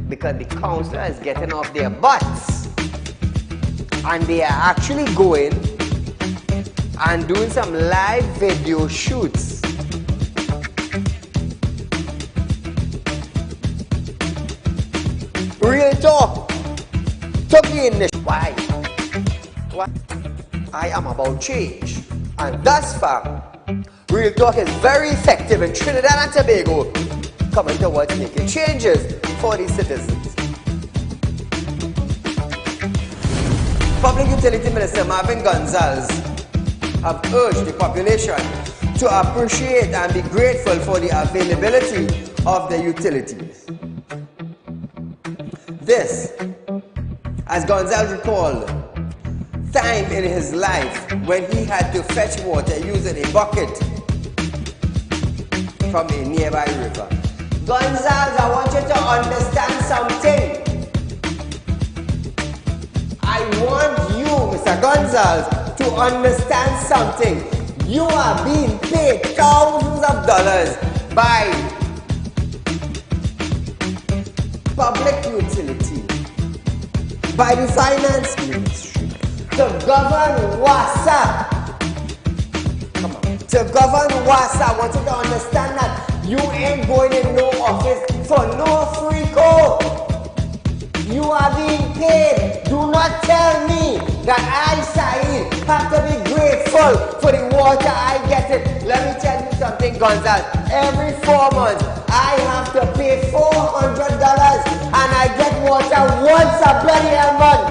Because the counselor is getting off their butts and they are actually going and doing some live video shoots. Real talk. Talking in why? What? I am about change, and thus far, Real Talk is very effective in Trinidad and Tobago, coming towards making changes for the citizens. Public Utility Minister Marvin Gonzalez have urged the population to appreciate and be grateful for the availability of the utilities. This, as Gonzalez recalled, time in his life when he had to fetch water using a bucket from a nearby river. Gonzalez, I want you to understand something. I want you, Mr. Gonzalez, to understand something. You are being paid thousands of dollars by public utility, by the finance ministry, to govern WASA. Come on. To govern WASA, I want you to understand that you ain't going in no office for no free code. You are being paid. Do not tell me that I, Saeed, have to be grateful for the water I get it. Let me tell you something, Gonzalez. Every 4 months, I have to pay $400 and I get water once a bloody month.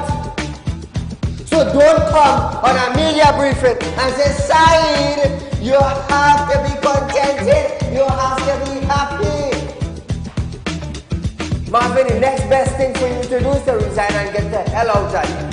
So don't come on a media briefing and say, Saeed, you have to be contented. You have to be happy. Marvin, the next best thing for you to do is to resign and get the hell out of here.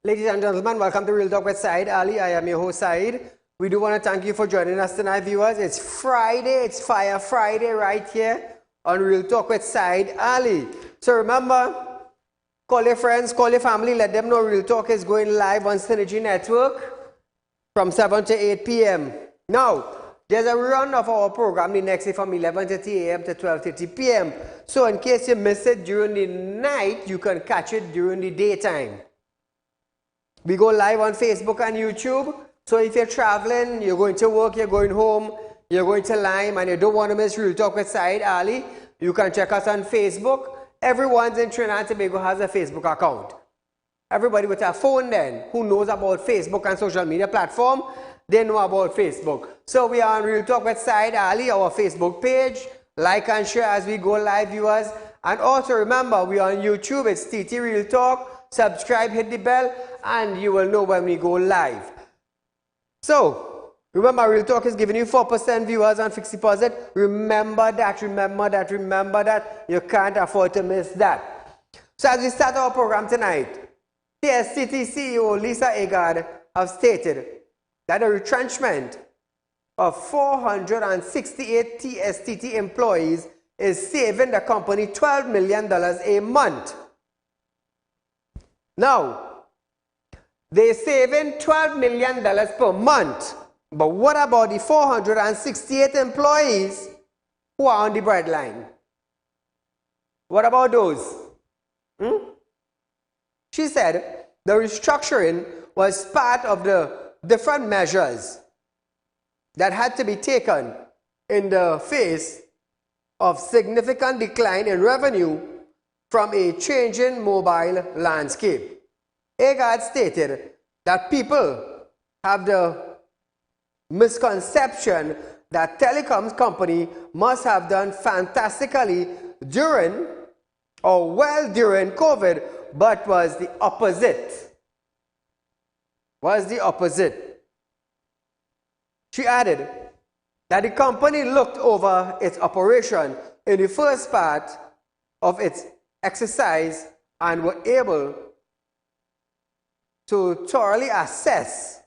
Ladies and gentlemen, welcome to Real Talk with Saieed Ali. I am your host, Saeed. We do want to thank you for joining us tonight, viewers. It's Friday, it's Fire Friday right here on Real Talk with Saieed Ali. So remember, call your friends, call your family, let them know Real Talk is going live on Synergy Network from 7 to 8 p.m. Now, there's a run of our program the next day from 11:30 a.m. to 12:30 p.m. So in case you miss it during the night, you can catch it during the daytime. We go live on Facebook and YouTube. So if you're traveling, you're going to work, you're going home, you're going to Lime, and you don't want to miss Real Talk with Saieed Ali, you can check us on Facebook. Everyone's in Trinidad and Tobago has a Facebook account. Everybody with a phone then who knows about Facebook and social media platform, they know about Facebook. So we are on Real Talk with Saieed Ali, our Facebook page. Like and share as we go live, viewers. And also remember, we are on YouTube. It's TT Real Talk. Subscribe, hit the bell, and you will know when we go live. So, remember, Real Talk is giving you 4% viewers on fixed deposit. Remember that, remember that, remember that. You can't afford to miss that. So, as we start our program tonight, TSTT CEO Lisa Agard have stated that the retrenchment of 468 TSTT employees is saving the company $12 million a month. Now, they're saving $12 million per month. But what about the 468 employees who are on the breadline? What about those? She said the restructuring was part of the different measures that had to be taken in the face of significant decline in revenue from a changing mobile landscape. Agard stated that people have the misconception that telecoms company must have done fantastically during or well during COVID, but was the opposite. She added that the company looked over its operation in the first part of its exercise and were able to thoroughly assessing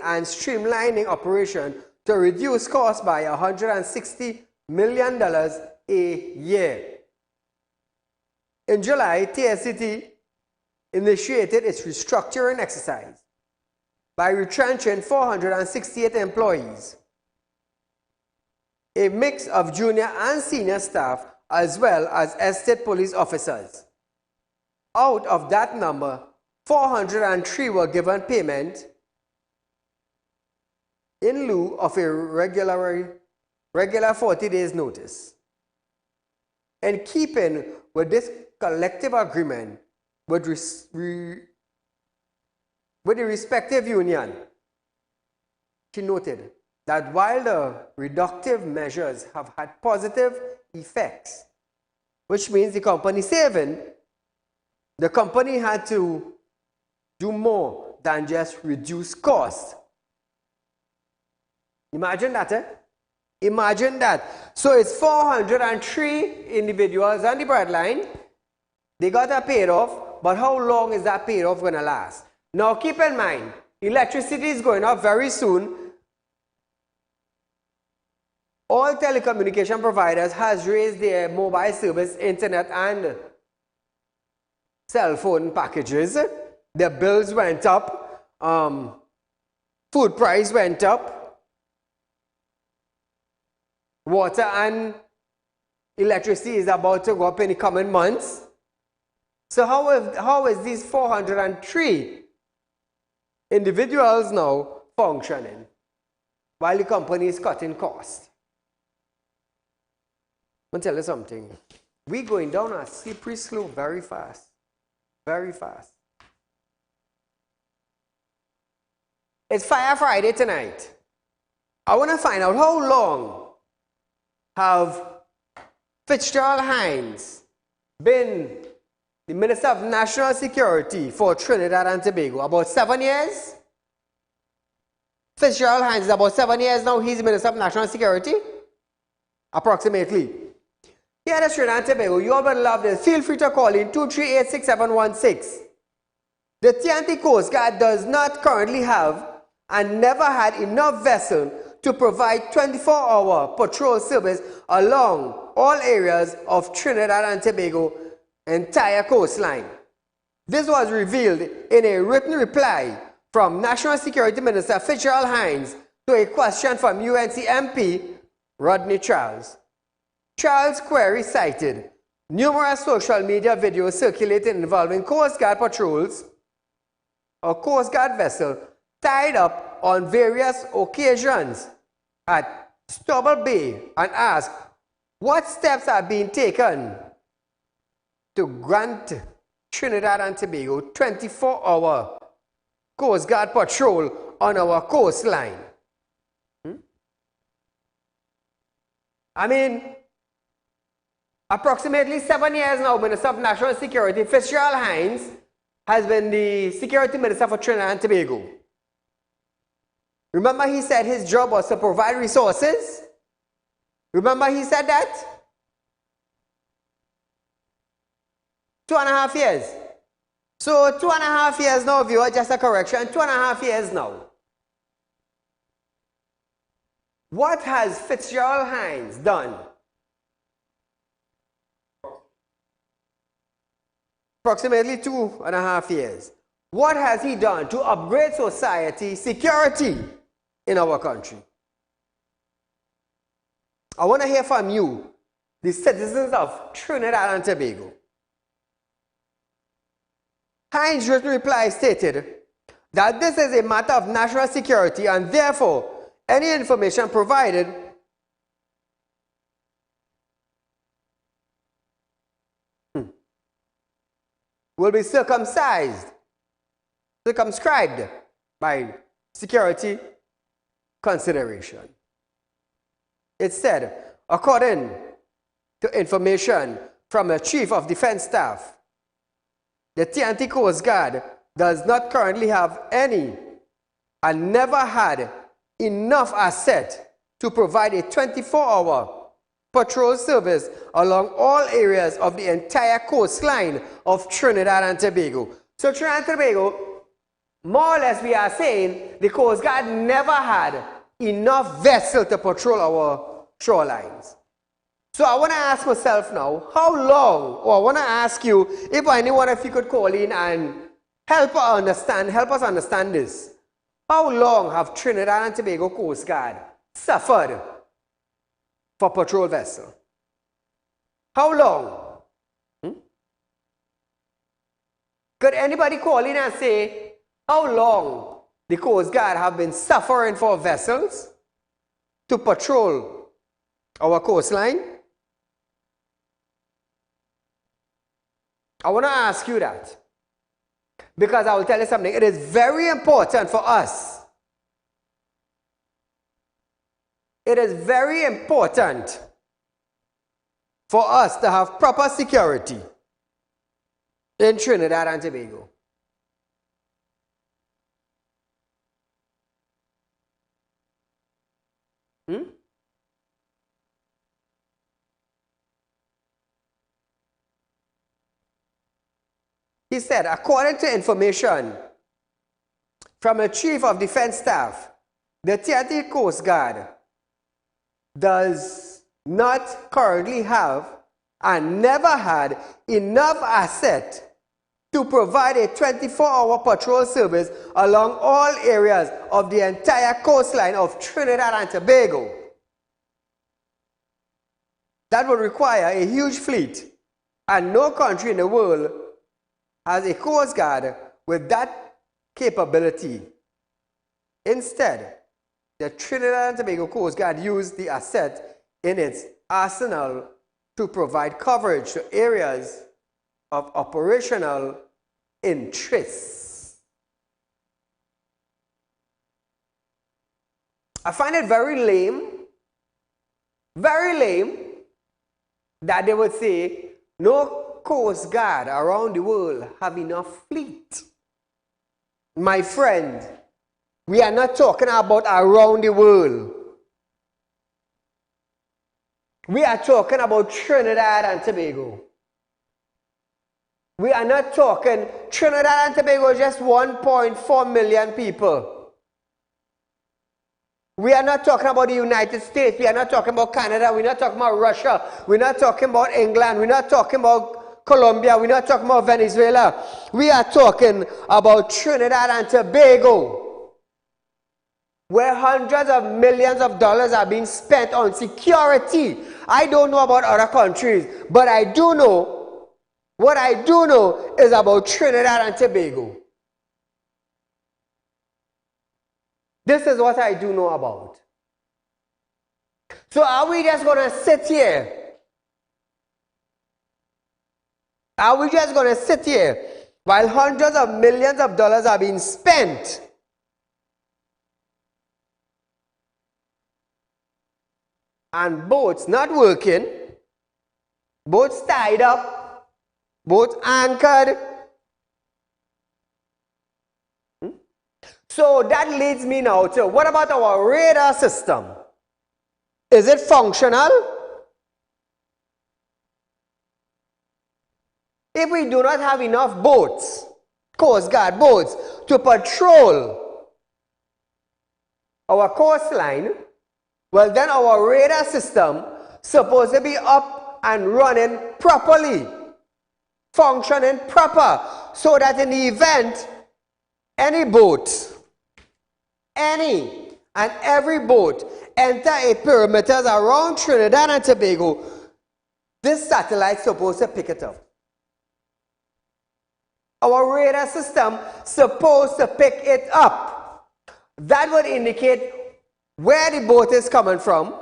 and streamlining operation to reduce costs by $160 million a year. In July, TSTT initiated its restructuring exercise by retrenching 468 employees, a mix of junior and senior staff, as well as estate police officers. Out of that number, 403 were given payment in lieu of a regular 40 days notice. In keeping with this collective agreement with the respective union, she noted that while the reductive measures have had positive effects, which means the company saving, the company had to do more than just reduce costs. Imagine that, eh? Imagine that. So it's 403 individuals on the breadline. They got that paid off, but how long is that paid off going to last? Now keep in mind, electricity is going up very soon. All telecommunication providers has raised their mobile service, internet and cell phone packages. Their bills went up. Food price went up. Water and electricity is about to go up in the coming months. So how is these 403 individuals now functioning while the company is cutting costs? I'm going to tell you something. We're going down a slippery slope very fast. Very fast. It's Fire Friday tonight. I want to find out how long have Fitzgerald Hines been the Minister of National Security for Trinidad and Tobago? About 7 years? Fitzgerald Hines is about 7 years now. He's the Minister of National Security? Approximately. Yeah, that's Trinidad and Tobago. You all would love this. Feel free to call in 238-6716. The TNT Coast Guard does not currently have and never had enough vessels to provide 24-hour patrol service along all areas of Trinidad and Tobago entire coastline. This was revealed in a written reply from National Security Minister Fitzgerald Hines to a question from UNC MP Rodney Charles. Charles' query cited numerous social media videos circulating involving Coast Guard patrols or Coast Guard vessels tied up on various occasions at Stubble Bay and asked what steps are being taken to grant Trinidad and Tobago 24-hour Coast Guard patrol on our coastline. I mean, approximately 7 years now, Minister of National Security Fitzgerald Hines has been the Security Minister for Trinidad and Tobago. Remember he said his job was to provide resources? Remember he said that? 2.5 years. So 2.5 years now, viewer, just a correction, 2.5 years now. What has Fitzgerald Hines done? Approximately 2.5 years. What has he done to upgrade society security in our country? I want to hear from you, the citizens of Trinidad and Tobago. Hines' written reply stated that this is a matter of national security and therefore any information provided will be circumscribed by security consideration. It said, according to information from the Chief of Defense Staff, the TNT Coast Guard does not currently have any and never had enough asset to provide a 24-hour patrol service along all areas of the entire coastline of Trinidad and Tobago. So Trinidad and Tobago, more or less we are saying the Coast Guard never had enough vessels to patrol our shorelines. So I want to ask myself now, how long, or I want to ask you, if anyone of you could call in and help us understand this. How long have Trinidad and Tobago Coast Guard suffered for patrol vessel? How long? Could anybody call in and say how long the Coast Guard have been suffering for vessels to patrol our coastline? I want to ask you that because I will tell you something. It is very important for us. It is very important for us to have proper security in Trinidad and Tobago. He said, according to information from the Chief of Defense Staff, the TSTT Coast Guard does not currently have and never had enough asset to provide a 24-hour patrol service along all areas of the entire coastline of Trinidad and Tobago. That would require a huge fleet, and no country in the world has a Coast Guard with that capability. Instead, the Trinidad and Tobago Coast Guard used the asset in its arsenal to provide coverage to areas of operational interest. I find it very lame that they would say no Coast Guard around the world have enough fleet. My friend, we are not talking about around the world. We are talking about Trinidad and Tobago. We are not talking, Trinidad and Tobago is just 1.4 million people. We are not talking about the United States. We are not talking about Canada. We're not talking about Russia. We're not talking about England. We're not talking about Colombia. We're not talking about Venezuela. We are talking about Trinidad and Tobago, where hundreds of millions of dollars are being spent on security. I don't know about other countries, but I do know, what I do know is about Trinidad and Tobago. This is what I do know about. So are we just going to sit here? Are we just going to sit here while hundreds of millions of dollars are being spent and boats not working, boats tied up, boats anchored? So that leads me now to, what about our radar system? Is it functional? If we do not have enough boats, Coast Guard boats, to patrol our coastline, well then our radar system supposed to be up and running properly, functioning proper, so that in the event any boat, any and every boat enter a perimeter around Trinidad and Tobago, this satellite is supposed to pick it up. Our radar system supposed to pick it up. That would indicate where the boat is coming from,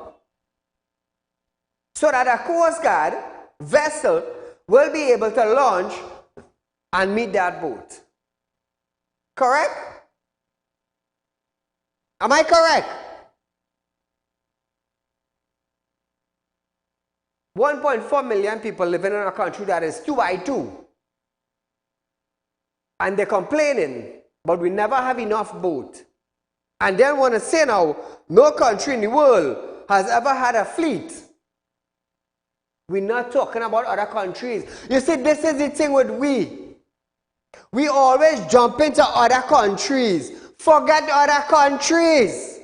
so that a Coast Guard vessel will be able to launch and meet that boat. Correct? Am I correct? 1.4 million people living in a country that is 2x2. And they're complaining, but we never have enough boat. And then want to say now, no country in the world has ever had a fleet. We're not talking about other countries. You see, this is the thing with we. We always jump into other countries. Forget other countries.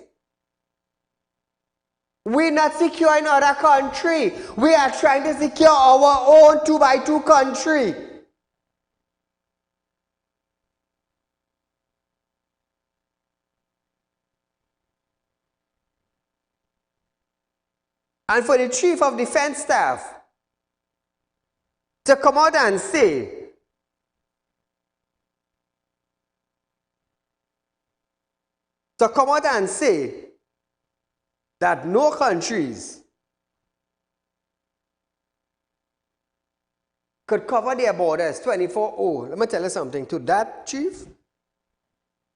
We're not secure in other country. We are trying to secure our own 2x2 country. And for the Chief of Defense Staff to come out and say that no countries could cover their borders 24/7. Let me tell you something. To that, Chief,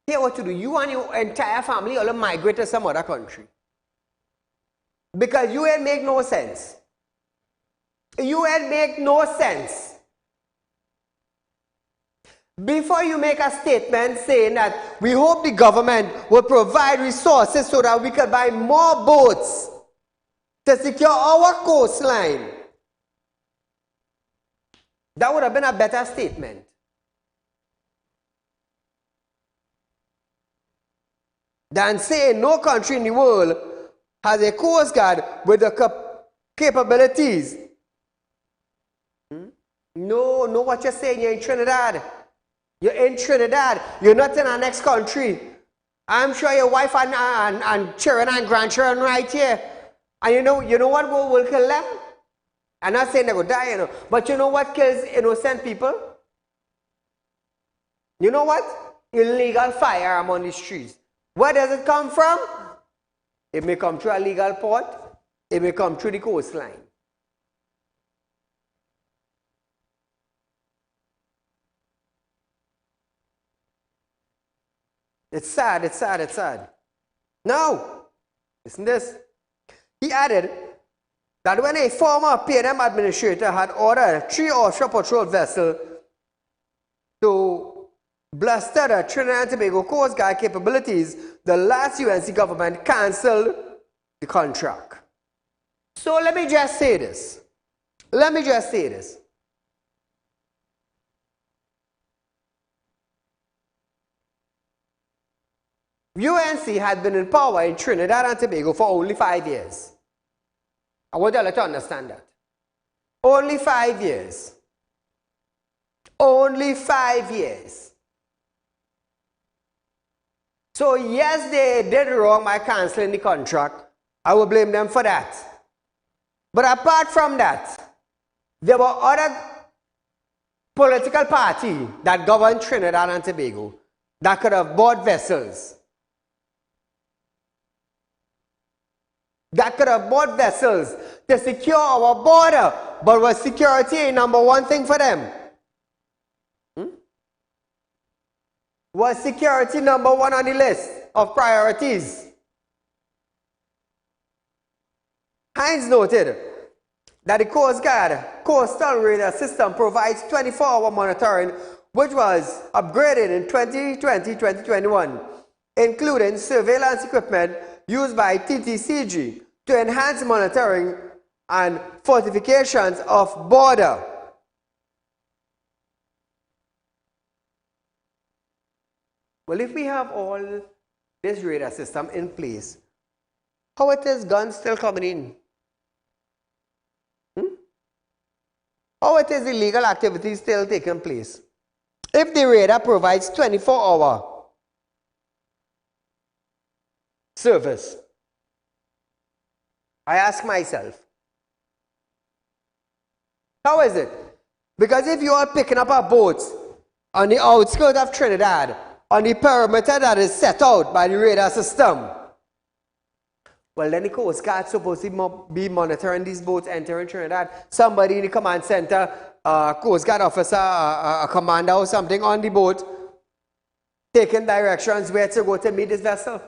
here what to do. You and your entire family all migrate to some other country. Because you ain't make no sense. You ain't make no sense. Before you make a statement saying that we hope the government will provide resources so that we can buy more boats to secure our coastline, that would have been a better statement. Than saying no country in the world has a coast guard with the capabilities. No, what you're saying, you're in Trinidad. You're in Trinidad. You're not in our next country. I'm sure your wife and children and grandchildren right here. And you know what will kill them? I'm not saying they will die, but you know what kills innocent people? You know what? Illegal firearm on the streets. Where does it come from? It may come through a legal port. It may come through the coastline. It's sad, it's sad, it's sad. Now, listen to this. He added that when a former PNM administrator had ordered 3 offshore patrol vessels to bluster the Trinidad and Tobago Coast Guard capabilities, the last UNC government cancelled the contract. So let me just say this. UNC had been in power in Trinidad and Tobago for only 5 years. I want you all to understand that. Only 5 years. Only 5 years. So yes, they did wrong by cancelling the contract. I will blame them for that. But apart from that, there were other political parties that governed Trinidad and Tobago that could have bought vessels. That could have bought vessels to secure our border. But was security number one thing for them? Was security number one on the list of priorities? Hines noted that the Coast Guard coastal radar system provides 24-hour monitoring, which was upgraded in 2020-2021, including surveillance equipment used by TTCG to enhance monitoring and fortifications of border. Well, if we have all this radar system in place, how it is guns still coming in? How it is illegal activities still taking place? If the radar provides 24-hour service, I ask myself, how is it? Because if you are picking up a boat on the outskirts of Trinidad, on the perimeter that is set out by the radar system, well, then the Coast Guard is supposed to be monitoring these boats entering Trinidad. Somebody in the command center, Coast Guard officer, a commander or something on the boat, taking directions where to go to meet this vessel.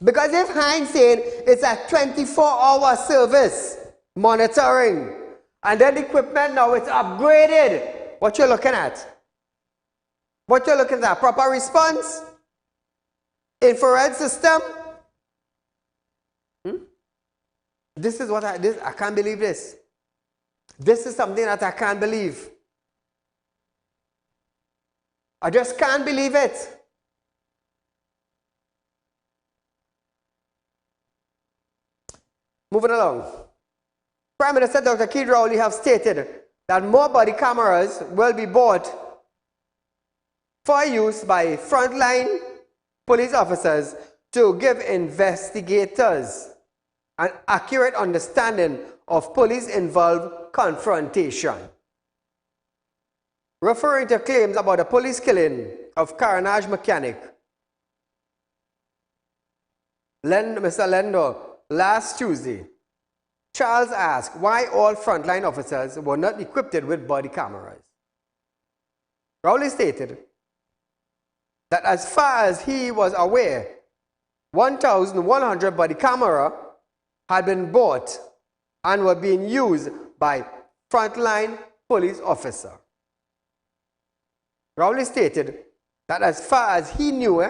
Because if Hines saying it's a 24-hour service, monitoring, and then the equipment now it's upgraded, what you're looking at? What you're looking at? Proper response? Infrared system? This is what I can't believe this. This is something that I can't believe. I just can't believe it. Moving along. Prime Minister Dr. Keith Rowley have stated that more body cameras will be bought for use by frontline police officers to give investigators an accurate understanding of police-involved confrontation. Referring to claims about the police killing of carnage mechanic Mr. Lendo last Tuesday, Charles asked why all frontline officers were not equipped with body cameras. Rowley stated that as far as he was aware, 1,100 body cameras had been bought and were being used by frontline police officers. Rowley stated that as far as he knew,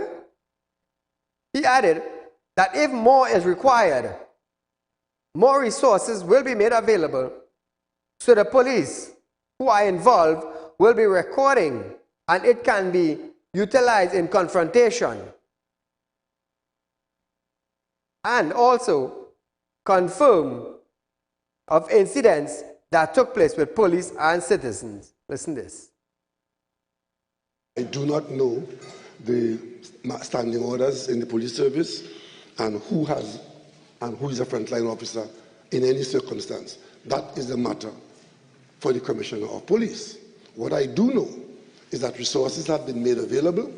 he added that if more is required, more resources will be made available, so the police who are involved will be recording and it can be utilized in confrontation. And also confirm of incidents that took place with police and citizens. Listen to this. I do not know the standing orders in the police service and who is a frontline officer in any circumstance. That is a matter for the Commissioner of Police. What I do know is that resources have been made available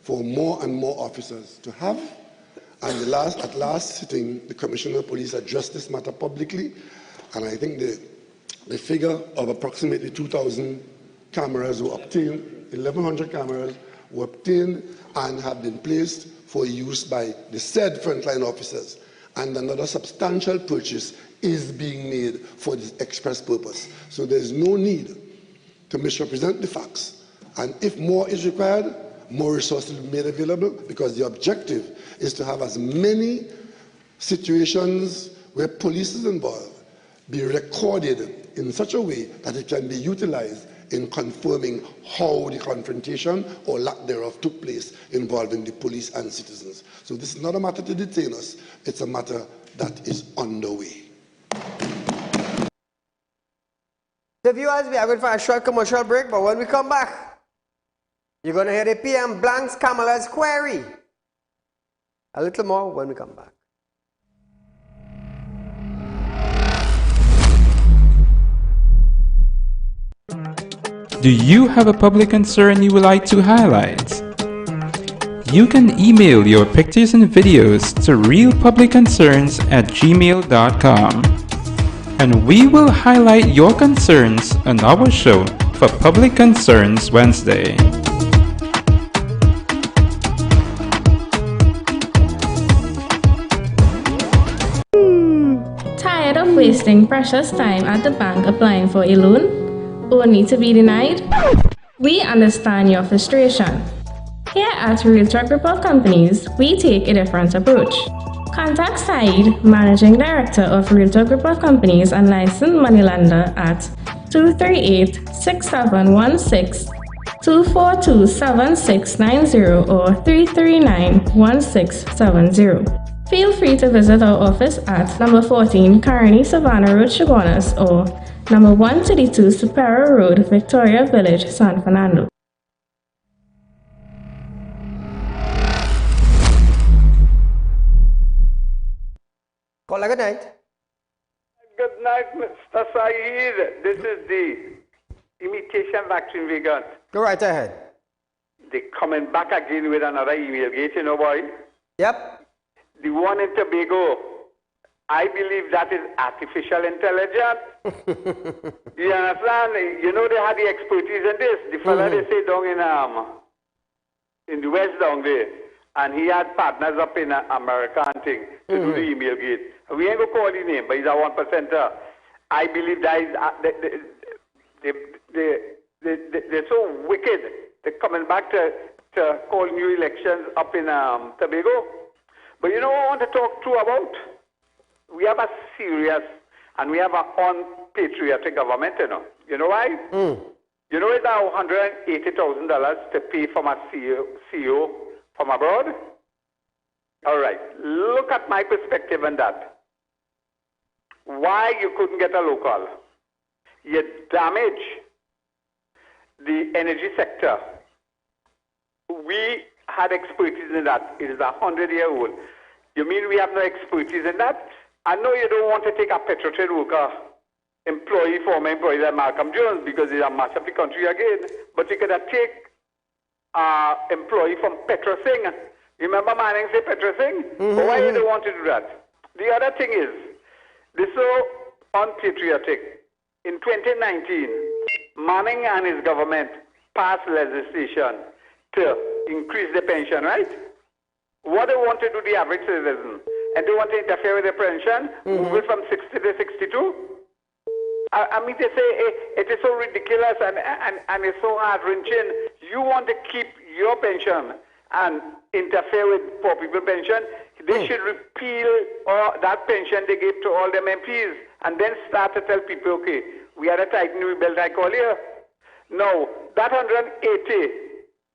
for more and more officers to have. And at last sitting, the Commissioner of Police addressed this matter publicly, and I think the figure of approximately 2,000 cameras were obtained, 1,100 cameras were obtained and have been placed for use by the said frontline officers. And another substantial purchase is being made for this express purpose. So there's no need to misrepresent the facts. And if more is required, more resources will be made available, because the objective is to have as many situations where police is involved be recorded in such a way that it can be utilized in confirming how the confrontation or lack thereof took place involving the police and citizens. So this is not a matter to detain us, it's a matter that is underway. So viewers, we are going for a short commercial break, but when we come back, you're going to hear the PM blanks Kamala's query. A little more when we come back. Do you have a public concern you would like to highlight? You can email your pictures and videos to realpublicconcerns@gmail.com, and we will highlight your concerns on our show for Public Concerns Wednesday. Tired of wasting precious time at the bank applying for a loan, only to be denied? We understand your frustration. Here at Realtalk Report Companies, we take a different approach. Contact Saieed, Managing Director of Realtalk Report Companies and licensed moneylender at 238-6716, 242-7690 or 339-1670. Feel free to visit our office at number 14 Carney Savannah Road, Chaguanas, or number 132 Superior Road, Victoria Village, San Fernando. Caller, good night. Good night, Mr. Saeed. This is the imitation vaccine vegan. Go right ahead. They coming back again with another email gate, you know, boy. Yep. The one in Tobago, I believe that is artificial intelligence. You understand? You know, they had the expertise in this. The fella they say down in the West down there, and he had partners up in America and thing to do the email gate. We ain't going to call his name, but he's a 1%er. I believe that is, they're so wicked. They're coming back to call new elections up in Tobago. But you know what I want to talk to about? We have a serious and we have an unpatriotic government, you know. You know why? You know it's now $180,000 to pay for my CEO from abroad? All right. Look at my perspective on that. Why you couldn't get a local? You damage the energy sector. We had expertise in that. It is 100-year-old. You mean we have no expertise in that? I know you don't want to take a Petrotrade worker, employee, former employee like Malcolm Jones, because he's a match of the country again, but you could have take an employee from Petrosing. You remember Manning say Petrosing? But why you don't want to do that? The other thing is, they're so unpatriotic. In 2019, Manning and his government passed legislation to increase the pension, right? What they want to do, the average citizen, and they want to interfere with the pension, move it from 60 to 62. I mean, they say it is so ridiculous and it's so heart-wrenching. you want to keep your pension and interfere with poor people pension, they should repeal that pension they give to all them MPs and then start to tell people, okay, we are a tighten, we build I call here. Now, that 180,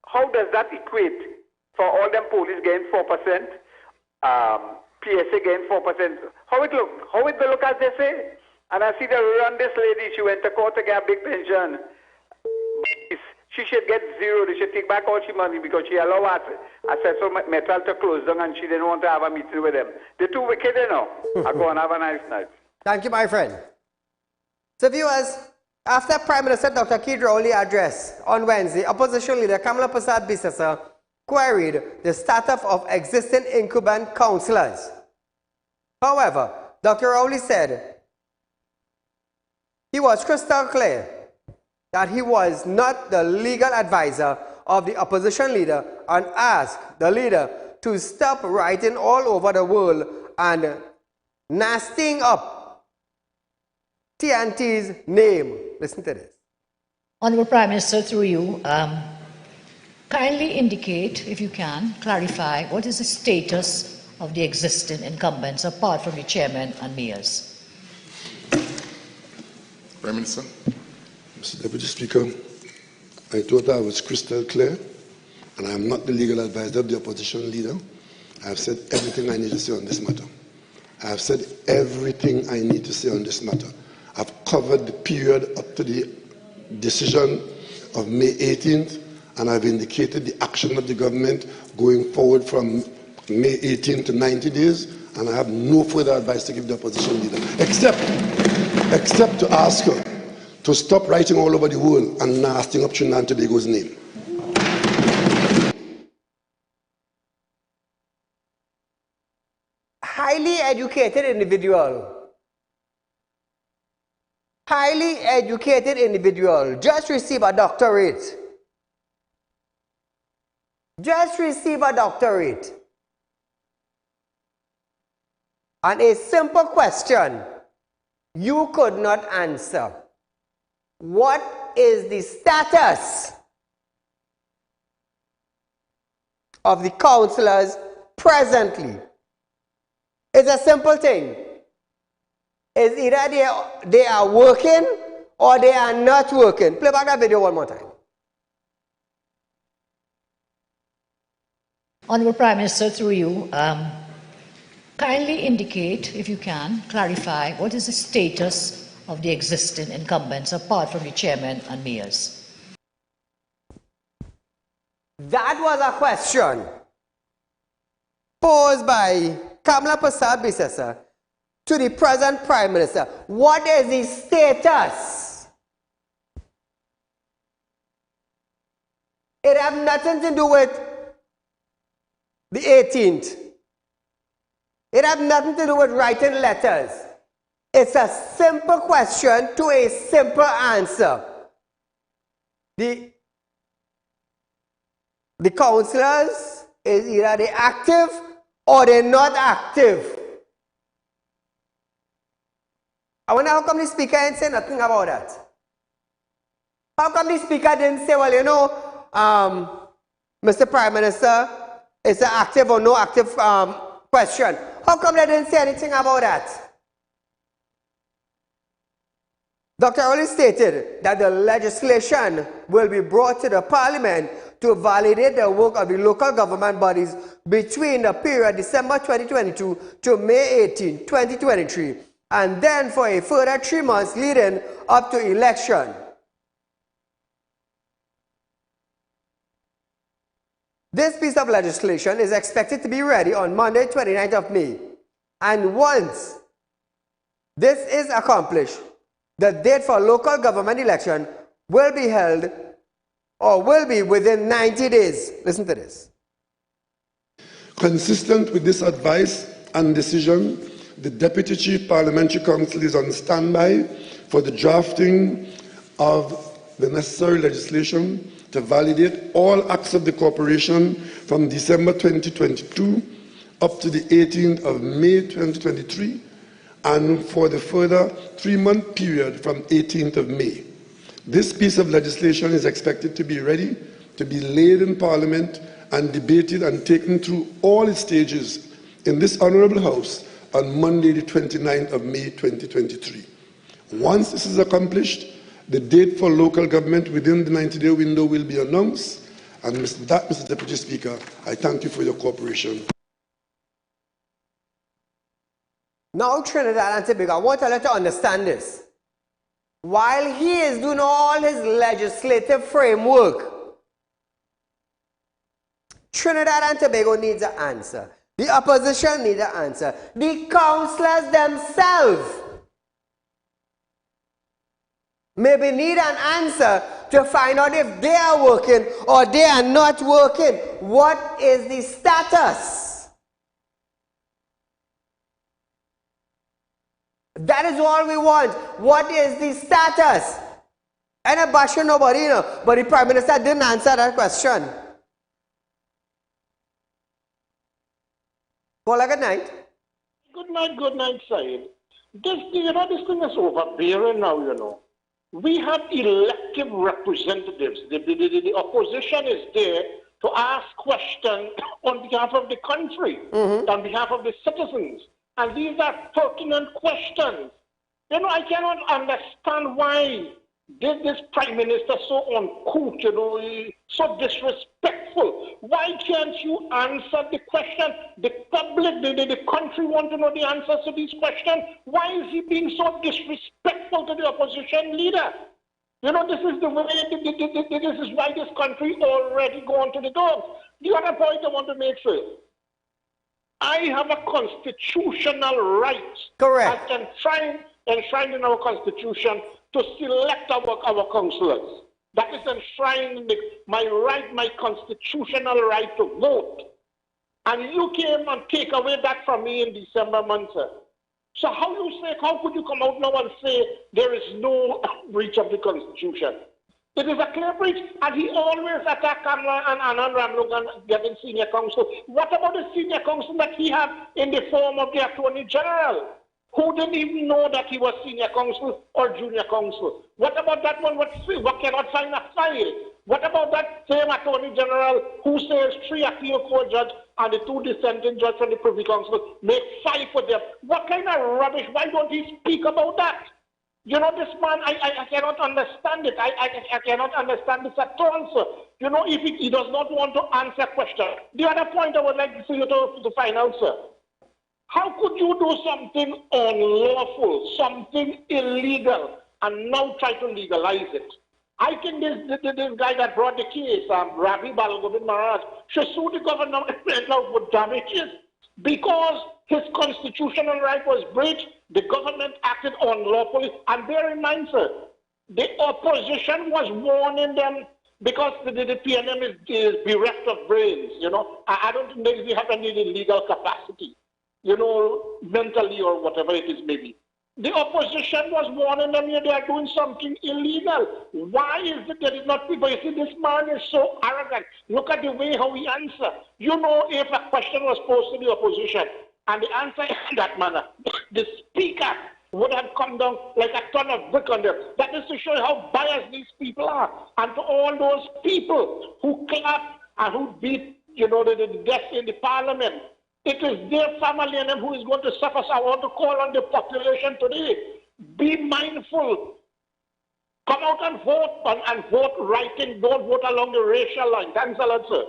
how does that equate for all them police getting 4%, PSA getting 4%? How it look? How it look as they say? And I see that run this lady, she went to court to get a big pension. She should get zero. They should take back all she money because she allowed Accessor Metal to close down and she didn't want to have a meeting with them. They're too wicked, you know. I go and have a nice night. Thank you, my friend. So, viewers, after Prime Minister Dr. Kidrowley's address on Wednesday, Opposition Leader Kamala Prasad Bisasa queried the status of existing incumbent councillors. However, Dr. Rowley said he was crystal clear that he was not the legal advisor of the opposition leader and asked the leader to stop writing all over the world and nastying up TNT's name. Listen to this. Honourable Prime Minister, through you, kindly indicate, if you can, clarify what is the status of the existing incumbents apart from the chairman and mayors. Prime Minister. Mr. Deputy Speaker, I thought I was crystal clear, and I am not the legal advisor of the opposition leader. I have said everything I need to say on this matter. I have said everything I need to say on this matter. I've covered the period up to the decision of May 18th, and I've indicated the action of the government going forward from May 18th to 90 days, and I have no further advice to give the opposition leader, except to ask her to stop writing all over the world and nastying up Trinidad and Tobago's name. Highly educated individual, just received a doctorate. And a simple question you could not answer. What is the status of the councillors presently? It's a simple thing. It's either they are working or they are not working. Play back that video one more time. Honourable Prime Minister, through you, kindly indicate, if you can, clarify what is the status of the existing incumbents apart from the chairman and mayors. That was a question posed by Kamala Prasad Bisasa to the present Prime Minister. What is the status? It has nothing to do with the 18th. It has nothing to do with writing letters. It's a simple question to a simple answer. The councillors is either they active or they're not active. I wonder how come the speaker didn't say nothing about that? How come the speaker didn't say, well, you know, Mr. Prime Minister, it's an active or no active question. How come they didn't say anything about that? Dr. Oli stated that the legislation will be brought to the Parliament to validate the work of the local government bodies between the period December 2022 to May 18, 2023, and then for a further 3 months leading up to election. This piece of legislation is expected to be ready on Monday, 29th of May. And once this is accomplished, the date for local government election will be held or will be within 90 days. Listen to this. Consistent with this advice and decision, the Deputy Chief Parliamentary Council is on standby for the drafting of the necessary legislation to validate all acts of the corporation from December 2022 up to the 18th of May 2023 and for the further 3-month period from 18th of May. This piece of legislation is expected to be ready to to be laid in Parliament and debated and taken through all its stages in this Honourable House on Monday, the 29th of May 2023. Once this is accomplished, the date for local government within the 90-day window will be announced. And with that, Mr. Deputy Speaker, I thank you for your cooperation. Now, Trinidad and Tobago, I want to let you understand this. While he is doing all his legislative framework, Trinidad and Tobago needs an answer. The opposition needs an answer. The councillors themselves maybe need an answer to find out if they are working or they are not working. What is the status? That is all we want. What is the status? And I bash nobody, you know, but the Prime Minister didn't answer that question. Call good night. Good night, Saeed. This thing is overbearing now, you know. We have elected representatives. The opposition is there to ask questions on behalf of the country, on behalf of the citizens. And these are pertinent questions. You know, I cannot understand why this Prime Minister so uncouth, you know, so disrespectful. Why can't you answer the question? The public, the country want to know the answers to these questions. Why is he being so disrespectful to the opposition leader? You know, this is the way, this is why this country already gone to the dogs. The other point I want to make sure, I have a constitutional right. Correct. As enshrined in our constitution to select our councillors. That is enshrined in my right, my constitutional right to vote. And you came and take away that from me in December month, sir. So how could you come out now and say there is no breach of the constitution? It is a clear breach, and he always attacked Kamla and Anand Ramlogan getting senior counsel. What about the senior counsel that he had in the form of the Attorney General, who didn't even know that he was senior counsel or junior counsel? What about that one what cannot sign a file? What about that same Attorney General who says 3 appeal court judges and the 2 dissenting judges from the Privy Council make 5 for them? What kind of rubbish? Why don't he speak about that? You know, this man, I cannot understand it. I cannot understand this at all, sir. You know, if he does not want to answer questions. The other point I would like to see you to find out, sir. How could you do something unlawful, something illegal, and now try to legalize it? I think this guy that brought the case, Ravi Balagovind Maharaj, should sue the government now for damages because his constitutional right was breached. The government acted unlawfully. And bear in mind, sir, the opposition was warning them because the PNM is bereft of brains, you know. I don't think they have any legal capacity, you know, mentally or whatever it is maybe. The opposition was warning them they are doing something illegal. Why is it that it's not people? You see, this man is so arrogant. Look at the way how he answers. You know, if a question was posed to the opposition and the answer in that manner, the speaker would have come down like a ton of brick on them. That is to show how biased these people are. And to all those people who clap and who beat, you know, the desk in the parliament, it is their family and them who is going to suffer. So I want to call on the population today. Be mindful. Come out and vote and vote right in. Don't vote along the racial line. Thanks a lot, sir.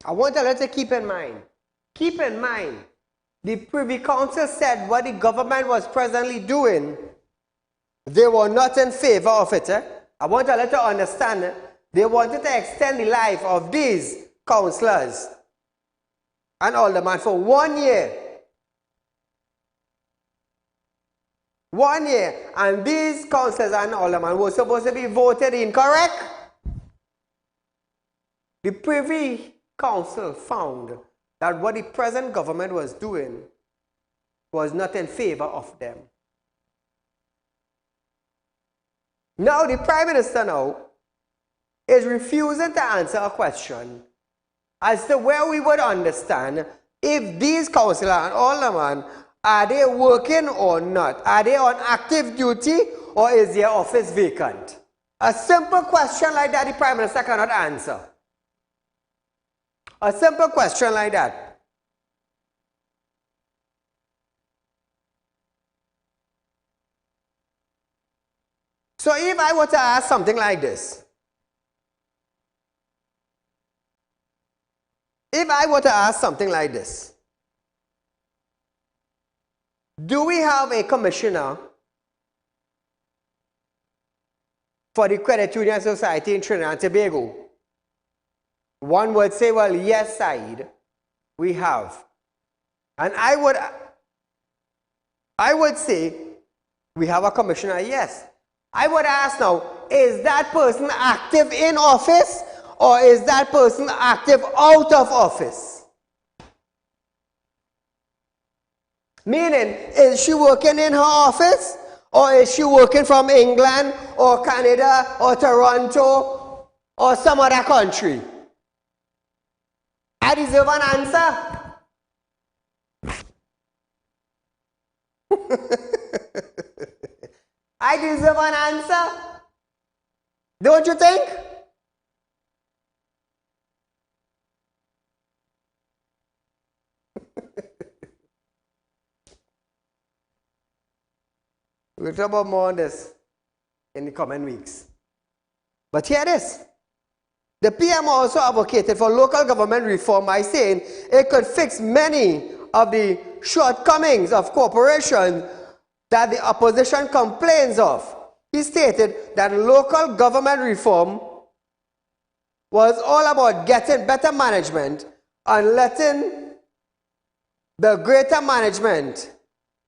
I want to let you keep in mind, the Privy Council said what the government was presently doing, they were not in favor of it. I want to let you understand, they wanted to extend the life of these councillors and aldermen for 1 year. 1 year. And these councillors and aldermen were supposed to be voted in, correct? The Privy Council found that what the present government was doing was not in favor of them. Now the Prime Minister now is refusing to answer a question as to where we would understand if these councillors and aldermen, are they working or not? Are they on active duty or is their office vacant? A simple question like that, the Prime Minister cannot answer. A simple question like that. So if I were to ask something like this, do we have a commissioner for the Credit Union Society in Trinidad and Tobago? One would say, well, yes, Saeed, we have. And I would say, we have a commissioner, yes. I would ask now, is that person active in office or is that person active out of office? Meaning, is she working in her office or is she working from England or Canada or Toronto or some other country? I deserve an answer. I deserve an answer. Don't you think? We'll talk about more on this in the coming weeks. But here it is. The PM also advocated for local government reform by saying it could fix many of the shortcomings of corporations that the opposition complains of. He stated that local government reform was all about getting better management and letting the greater management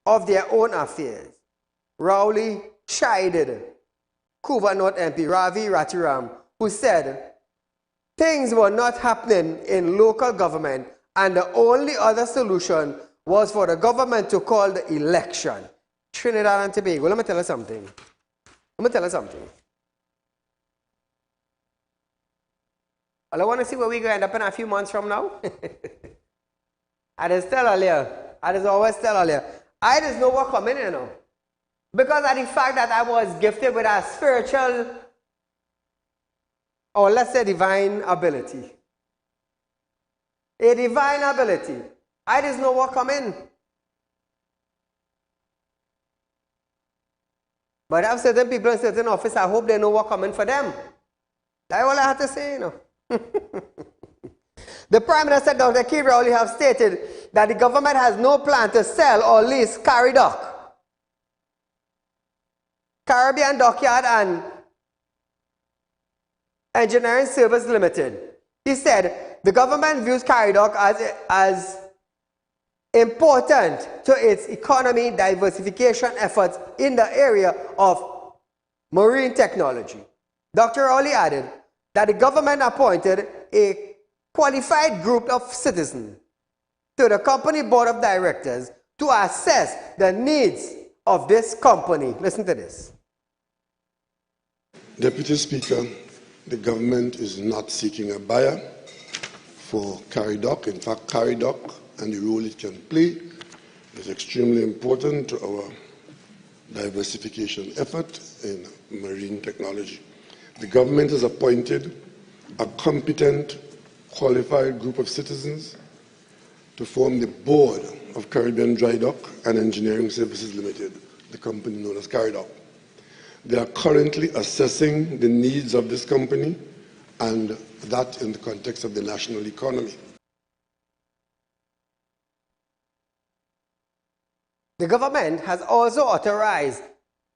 of their own affairs. Rowley chided Couva North MP Ravi Ratiram, who said things were not happening in local government and the only other solution was for the government to call the election. Trinidad and Tobago, let me tell you something. Well, I want to see where we're going to end up in a few months from now. I just tell earlier, I just always tell earlier, I just know what's coming, you know. Because of the fact that I was gifted with a spiritual, or let's say divine ability. A divine ability. I just know what's coming. But I have certain people in certain office, I hope they know what's coming for them. That's all I have to say, you know. The Prime Minister, Dr. Keith Rowley, have stated that the government has no plan to sell or lease Caridock, Caribbean Dockyard and Engineering Service Limited. He said the government views Caridock as important to its economy diversification efforts in the area of marine technology. Dr. Rowley added that the government appointed a qualified group of citizens to the company board of directors to assess the needs of this company. Listen to this. Deputy Speaker, the government is not seeking a buyer for Caridock. In fact, Caridock and the role it can play is extremely important to our diversification effort in marine technology. The government has appointed a competent, qualified group of citizens to form the board of Caribbean Dry Dock and Engineering Services Limited, the company known as Caridock. They are currently assessing the needs of this company and that in the context of the national economy. The government has also authorized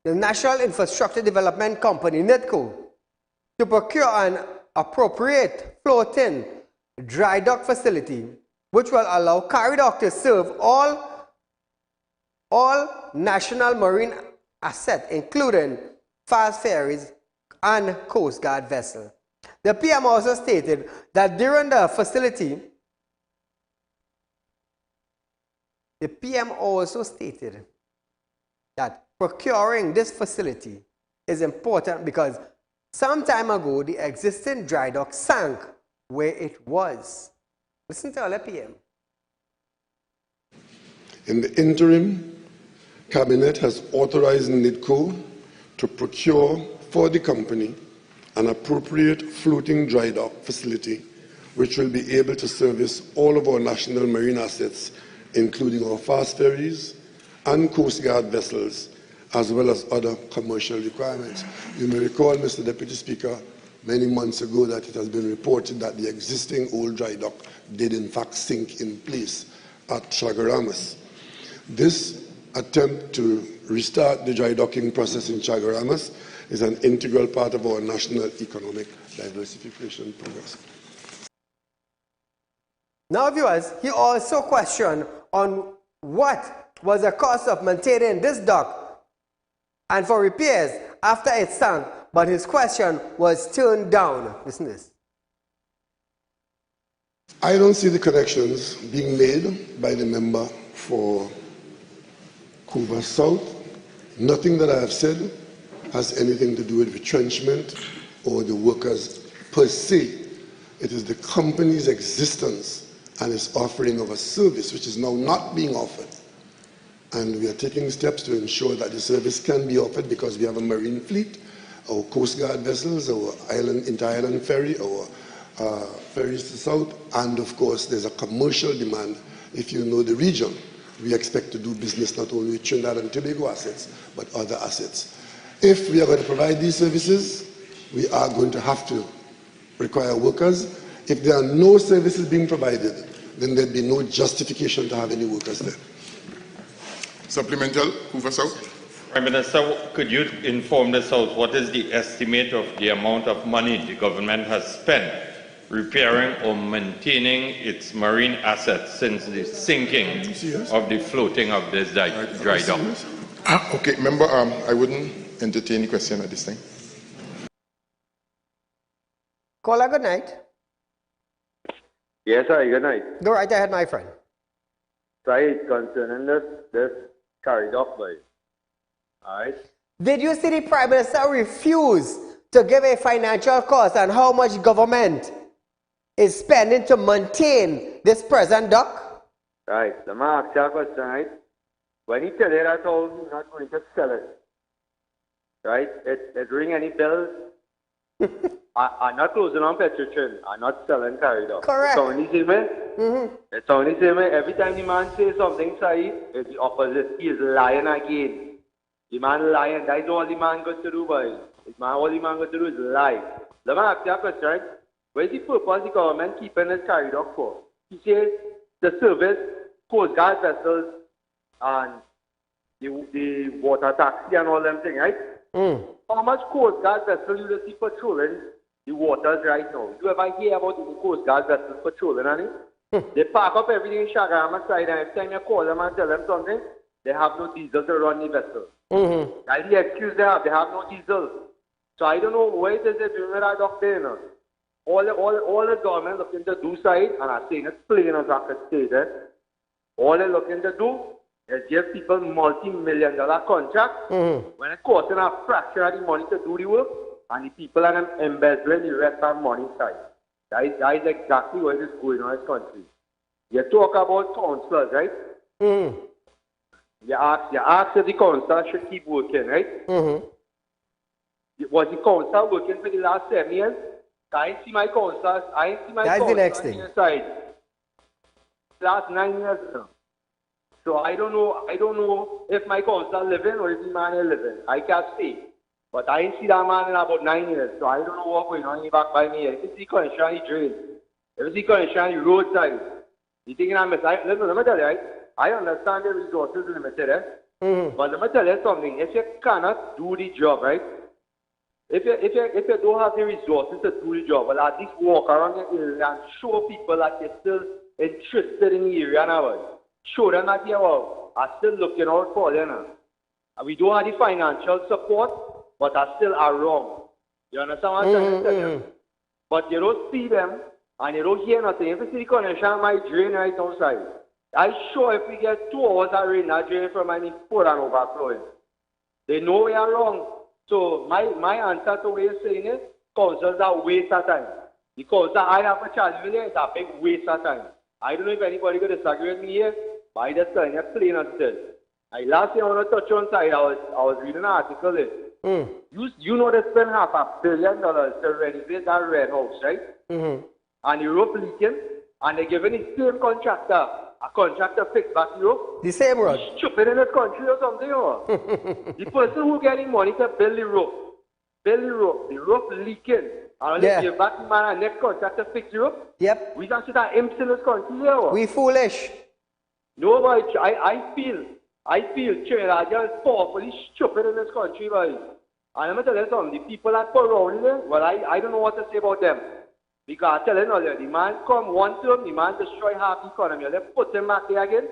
the National Infrastructure Development Company, NIDCO, to procure an appropriate floating dry dock facility which will allow Caridock to serve all national marine assets, including fast ferries and Coast Guard vessels. The PM also stated that during the facility, the PM also stated that procuring this facility is important because some time ago the existing dry dock sank where it was. Listen to all the PM. In the interim, Cabinet has authorized NIDCO to procure for the company an appropriate floating dry dock facility which will be able to service all of our national marine assets, including our fast ferries and Coast Guard vessels, as well as other commercial requirements. You may recall, Mr. Deputy Speaker, many months ago that it has been reported that the existing old dry dock did in fact sink in place at Chagaramas. This attempt to restart the dry docking process in Chagaramas is an integral part of our national economic diversification progress. Now, viewers, he also questioned on what was the cost of maintaining this dock and for repairs after it sank, but his question was turned down. Listen to this. I don't see the connections being made by the member for Couva South. Nothing that I have said has anything to do with retrenchment or the workers per se. It is the company's existence and its offering of a service which is now not being offered. And we are taking steps to ensure that the service can be offered because we have a marine fleet, our Coast Guard vessels, our inter-island ferry, our ferries to the south, and of course there's a commercial demand. If you know the region, we expect to do business not only with Trinidad and Tobago assets, but other assets. If we are going to provide these services, we are going to have to require workers. If there are no services being provided, then there'd be no justification to have any workers there. Supplemental, Hoover South. Prime Minister, could you inform the South what is the estimate of the amount of money the government has spent repairing or maintaining its marine assets since the sinking of the floating of this dry dock? Okay, member, I wouldn't entertain the question at this time. Caller, good night. Yes, sir, good night. Go right ahead, my friend. Saieed, concerning this Caridock, boy. Alright? Did you see the Prime Minister refuse to give a financial cost on how much government is spending to maintain this present dock? Right, let me ask you a question, right? When he tell you that all he's not going to sell it, right? It ring any bells? I'm not closing on Petroleum. I'm not selling Caridock. Correct. It's only same way. It's only same way. Every time the man says something, Saeed, it's the opposite. He is lying again. The man lying. That's all the man got to do, boy. All the man got to do is lie. Let me ask you a question, right? What is the purpose the government keeping this Caridock for? He says the service, Coast Guard vessels, and the water taxi and all them things, right? How much Coast Guard vessels you see patrolling the waters right now? You ever hear about the Coast Guard vessels patrolling, honey? They park up everything in Chagarama side, and every time you call them and tell them something, they have no diesel to run the vessel. That's the excuse they have no diesel. So I don't know why it is they're doing that dock there, you know. All the government looking to do side, and I'm saying it plain as I could say that, all they're looking to do is give people multi-million-dollar contracts when it costs a fraction of the money to do the work, and the people are embezzling the rest of the money side. That is exactly what is going on in this country. You talk about councillors, right? You ask if the councillor should keep working, right? Was the councillor working for the last 7 years? I ain't see my councillors. That's the next thing. Side. Last 9 years now. So I don't know if my councillor living or if the man is living. I can't say. But I ain't see that man in about 9 years. So I don't know what's going on back by me. If it's the condition of the drain, if it's the condition of the roadside, you think I'm listen, let me tell you, right? I understand the resources limited, but let me tell you something. If you cannot do the job, right? If you don't have the resources to do the job, well, at least walk around the area and show people that you're still interested in the area now. Show them that you are still looking out for them. And we don't have the financial support, but are still around. You understand what I'm trying to tell you? But you don't see them and you don't hear nothing. If you see the connection of my drain right outside, I'm sure if we get 2 hours of rain, that drain from any poor and overflowing. They know we are wrong. So my answer to what you're saying is, councils are a waste of time. Because I have a challenge with it, it's a big waste of time. I don't know if anybody could disagree with me here, but I just telling you plain and still. Last year I want to touch on side, I was reading an article You know they spend $500 million to renovate that red house, right? And the roof leaking, and they're giving the same contractor a contract to fix back the roof. The same road. Stupid in this country or something, or the person who getting money to build the roof, the roof leaking, and only give back the man a next contract to fix the roof. Yep. We can see that imps in this country here. We foolish. No, but I feel Trinidad is powerfully stupid in this country, boy. And I'm going to tell you something, the people that put around there, well, I don't know what to say about them. Because I tell you earlier, the man come one term, the man destroy half the economy. They put him back there again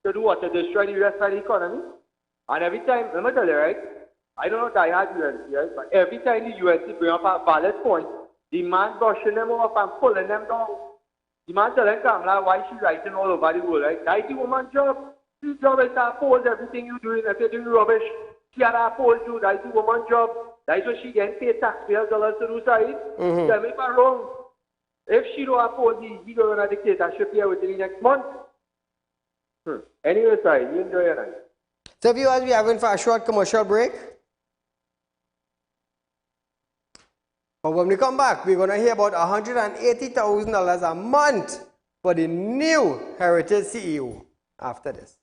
to do what? To destroy the rest of the economy. And every time, I'm going to tell you, right? I don't know if I had UNC, right? But every time the UNC bring up a valid point, the man brushing them off and pulling them down. The man telling Kamala why she's writing all over the world, right? That's the woman's job. His job is to oppose everything you're doing. If you're doing rubbish, she had to oppose you. That's the woman's job. That's what she getting paid taxpayers dollars to do, Saeed. Tell me if I'm wrong. If she don't oppose the government of dictatorship here within the next month. Anyway, Saeed, you enjoy your night. So viewers, we're having for a short commercial break. But when we come back, we're going to hear about $180,000 a month for the new Heritage CEO after this.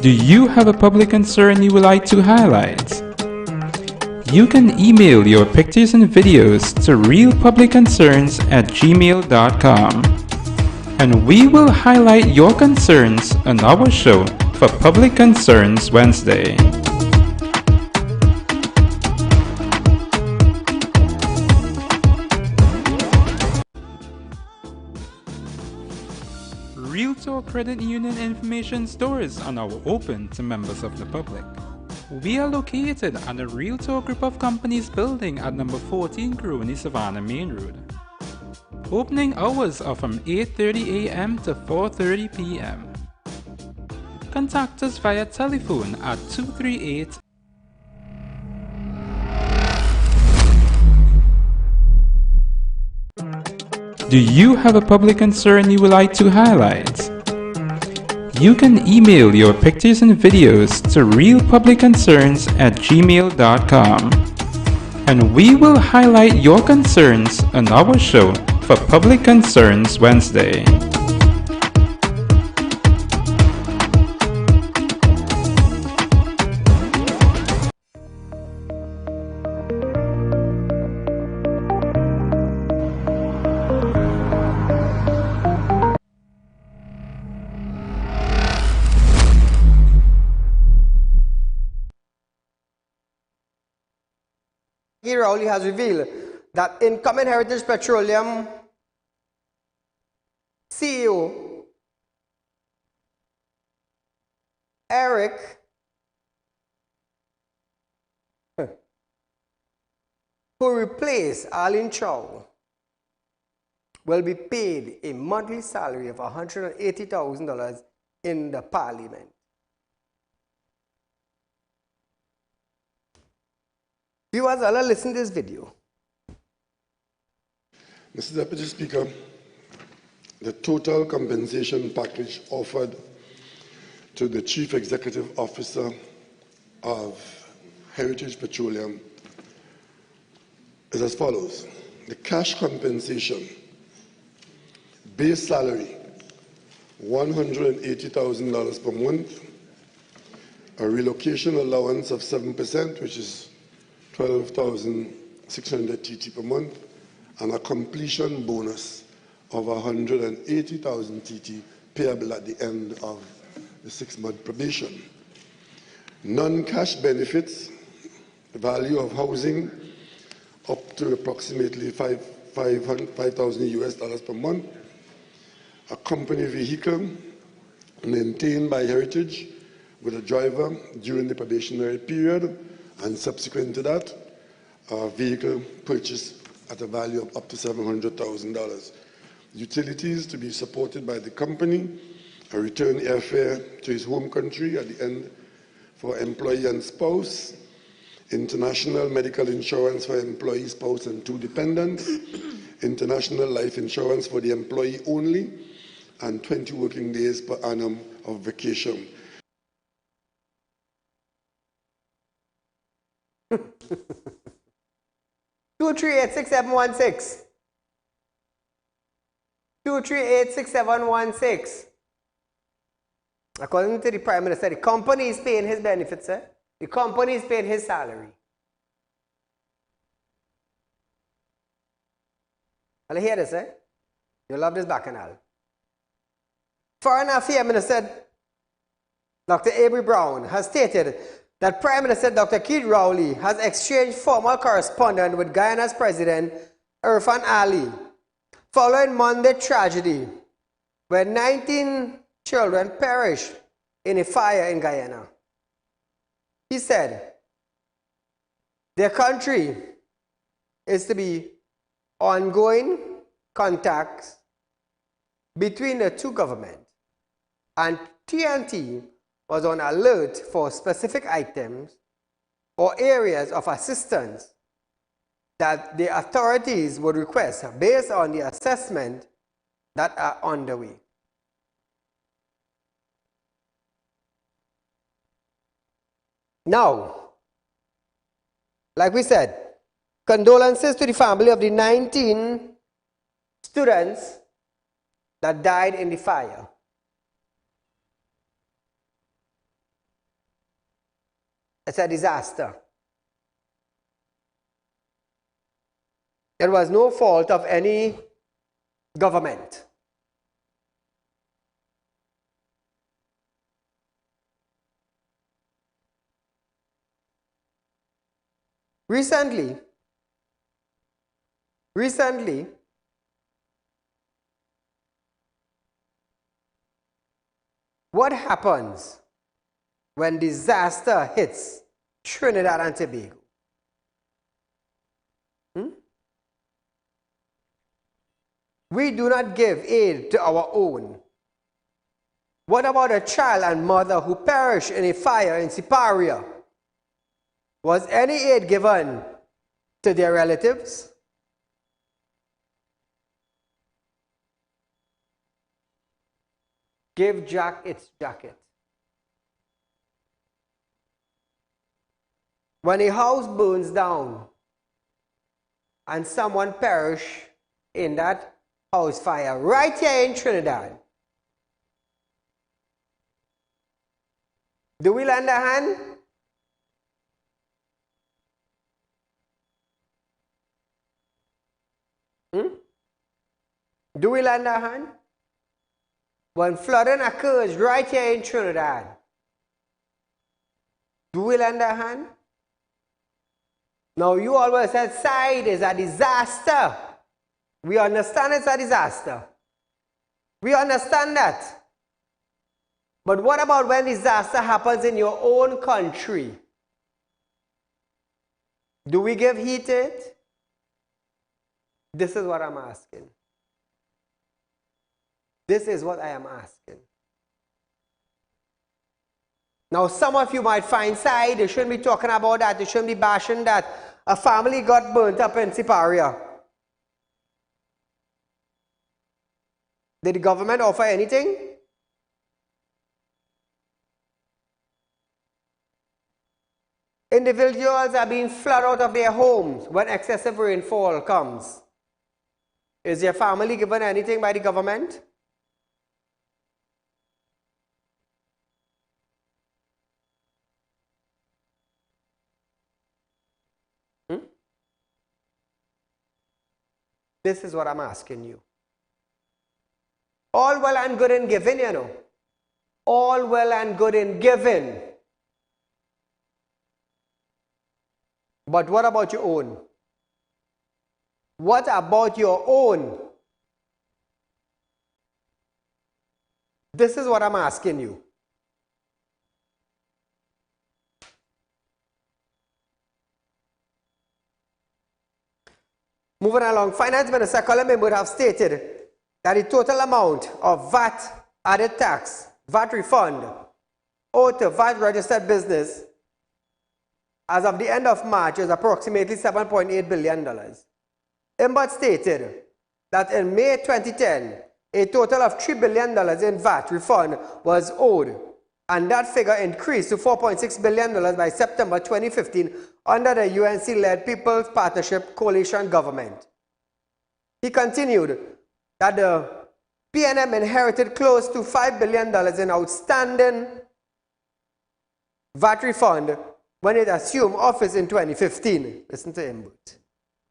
Do you have a public concern you would like to highlight? You can email your pictures and videos to realpublicconcerns@gmail.com, and we will highlight your concerns on our show for Public Concerns Wednesday. Realtalk Credit Union information stores are now open to members of the public. We are located at the Realtalk Group of Companies building at number 14 Crony Savannah Main Road. Opening hours are from 8:30 a.m. to 4:30 p.m. Contact us via telephone at 238. Do you have a public concern you would like to highlight? You can email your pictures and videos to realpublicconcerns@gmail.com, and we will highlight your concerns on our show for Public Concerns Wednesday. Saieed Ali has revealed that incoming Heritage Petroleum CEO Eric who replaced Arlene Chow will be paid a monthly salary of $180,000 in the parliament. Viewers, I'll listen to this video. Mr. Deputy Speaker, the total compensation package offered to the Chief Executive Officer of Heritage Petroleum is as follows. The cash compensation, base salary, $180,000 per month, a relocation allowance of 7%, which is 12,600 TT per month, and a completion bonus of 180,000 TT payable at the end of the 6-month probation. Non-cash benefits, the value of housing up to approximately $5,000 per month, a company vehicle maintained by Heritage with a driver during the probationary period, and subsequent to that, a vehicle purchased at a value of up to $700,000. Utilities to be supported by the company, a return airfare to his home country at the end for employee and spouse, international medical insurance for employee, spouse, and 2 dependents, international life insurance for the employee only, and 20 working days per annum of vacation. 2386716. 2386716. According to the Prime Minister, the company is paying his benefits, eh? The company is paying his salary. I'll hear this, eh? You love this bacchanal. Foreign Affairs Minister Dr. Avery Brown has stated that Prime Minister Dr. Saieed Ali has exchanged formal correspondence with Guyana's President Saieed Ali following Monday tragedy where 19 children perished in a fire in Guyana. He said their country is to be ongoing contacts between the two governments, and TNT was on alert for specific items or areas of assistance that the authorities would request based on the assessment that are underway. Now, like we said, condolences to the family of the 19 students that died in the fire. It's a disaster. It was no fault of any government. Recently, what happens when disaster hits Trinidad and Tobago? We do not give aid to our own. What about a child and mother who perished in a fire in Siparia? Was any aid given to their relatives? Give Jack its jacket. When a house burns down and someone perishes in that house fire right here in Trinidad, do we lend a hand? Do we lend a hand? When flooding occurs right here in Trinidad, do we lend a hand? Now, you always said Saieed is a disaster. We understand it's a disaster. We understand that. But what about when disaster happens in your own country? Do we give heed to it? This is what I'm asking. This is what I am asking. Now, some of you might find Saieed, you shouldn't be talking about that, you shouldn't be bashing that. A family got burnt up in Siparia. Did the government offer anything? Individuals are being flooded out of their homes when excessive rainfall comes. Is your family given anything by the government? This is what I'm asking you. All well and good in giving, you know. All well and good in giving. But what about your own? What about your own? This is what I'm asking you. Moving along, Finance Minister Colin would have stated that the total amount of VAT added tax, VAT refund, owed to VAT registered business as of the end of March is approximately $7.8 billion. Imbot stated that in May 2010, a total of $3 billion in VAT refund was owed, and that figure increased to $4.6 billion by September 2015 under the UNC-led People's Partnership Coalition government. He continued that the PNM inherited close to $5 billion in outstanding VAT refund when it assumed office in 2015. Listen to him.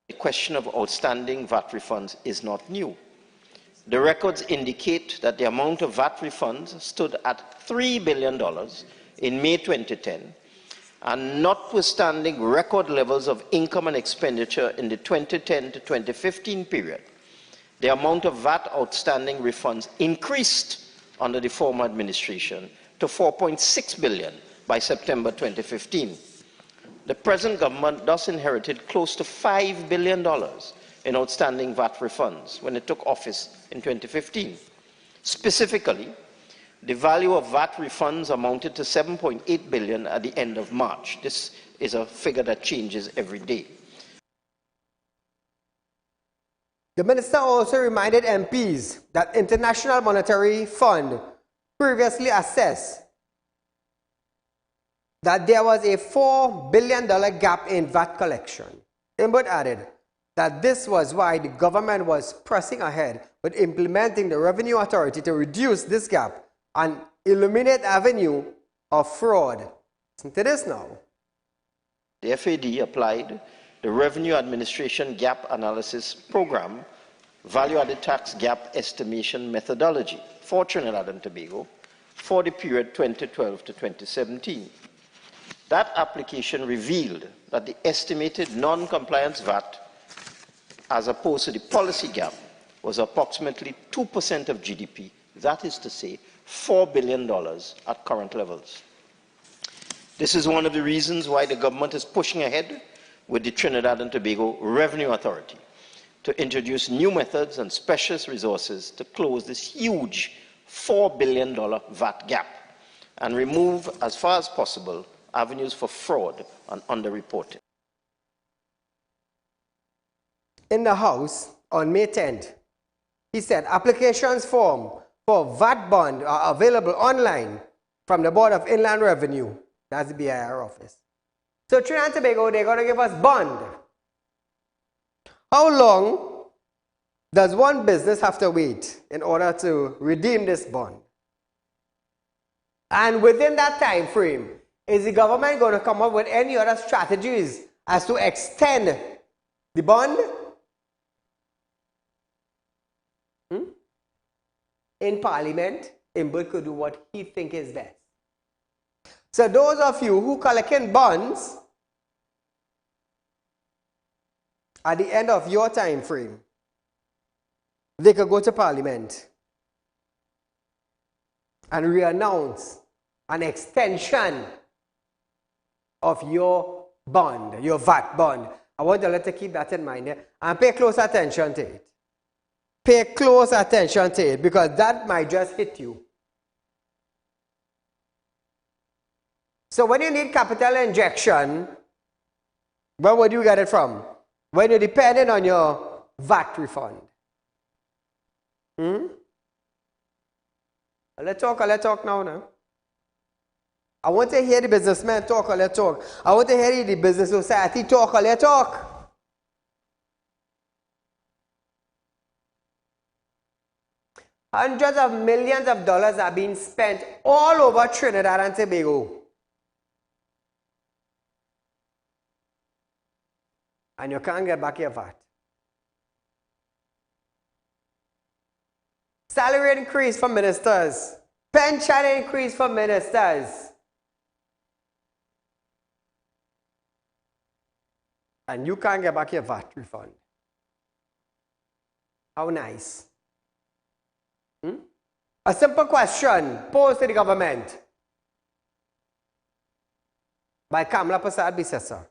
The question of outstanding VAT refunds is not new. The records indicate that the amount of VAT refunds stood at $3 billion in May 2010, and notwithstanding record levels of income and expenditure in the 2010 to 2015 period, the amount of VAT outstanding refunds increased under the former administration to $4.6 billion by September 2015. The present government thus inherited close to $5 billion in outstanding VAT refunds when it took office in 2015. Specifically, the value of VAT refunds amounted to $7.8 billion at the end of March. This is a figure that changes every day. The minister also reminded MPs that International Monetary Fund previously assessed that there was a $4 billion gap in VAT collection. Imbut added that this was why the government was pressing ahead with implementing the Revenue Authority to reduce this gap and eliminate avenue of fraud. Listen to this now. The FAD applied the Revenue Administration Gap Analysis Program Value-Added Tax Gap Estimation Methodology for Trinidad and Tobago for the period 2012 to 2017. That application revealed that the estimated non-compliance VAT, as opposed to the policy gap, was approximately 2% of GDP, that is to say, $4 billion at current levels. This is one of the reasons why the government is pushing ahead with the Trinidad and Tobago Revenue Authority to introduce new methods and specialist resources to close this huge $4 billion VAT gap and remove, as far as possible, avenues for fraud and underreporting. In the House on May 10th, he said applications form for VAT bond are available online from the Board of Inland Revenue. That's the BIR office. So Trinidad and Tobago, they're going to give us bond. How long does one business have to wait in order to redeem this bond? And within that time frame, is the government going to come up with any other strategies as to extend the bond? In Parliament, Imbut could do what he thinks is best. So those of you who collecting bonds at the end of your time frame, they could go to Parliament and re-announce an extension of your bond, your VAT bond. I want you to keep that in mind and pay close attention to it. Pay close attention to it because that might just hit you. So when you need capital injection, where would you get it from? When you're depending on your VAT refund. Let's talk now. I want to hear the businessmen talk or let's talk. I want to hear the business society talk or let's talk. Hundreds of millions of dollars are being spent all over Trinidad and Tobago. And you can't get back your VAT. Salary increase for ministers. Pension increase for ministers. And you can't get back your VAT refund. How nice. A simple question posed to the government by Kamala Prasad Bisesa.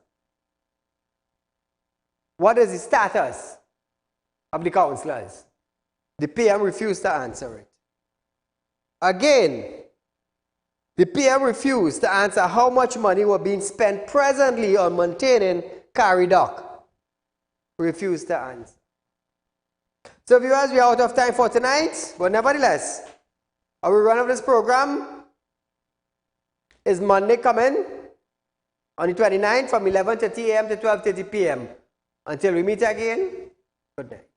What is the status of the councillors? The PM refused to answer it. Again, the PM refused to answer how much money was being spent presently on maintaining Caridock. Refused to answer. So viewers, we are out of time for tonight, but nevertheless, our run of this program is Monday coming on the 29th from 11:30 a.m. to 12:30 p.m. Until we meet again, good night.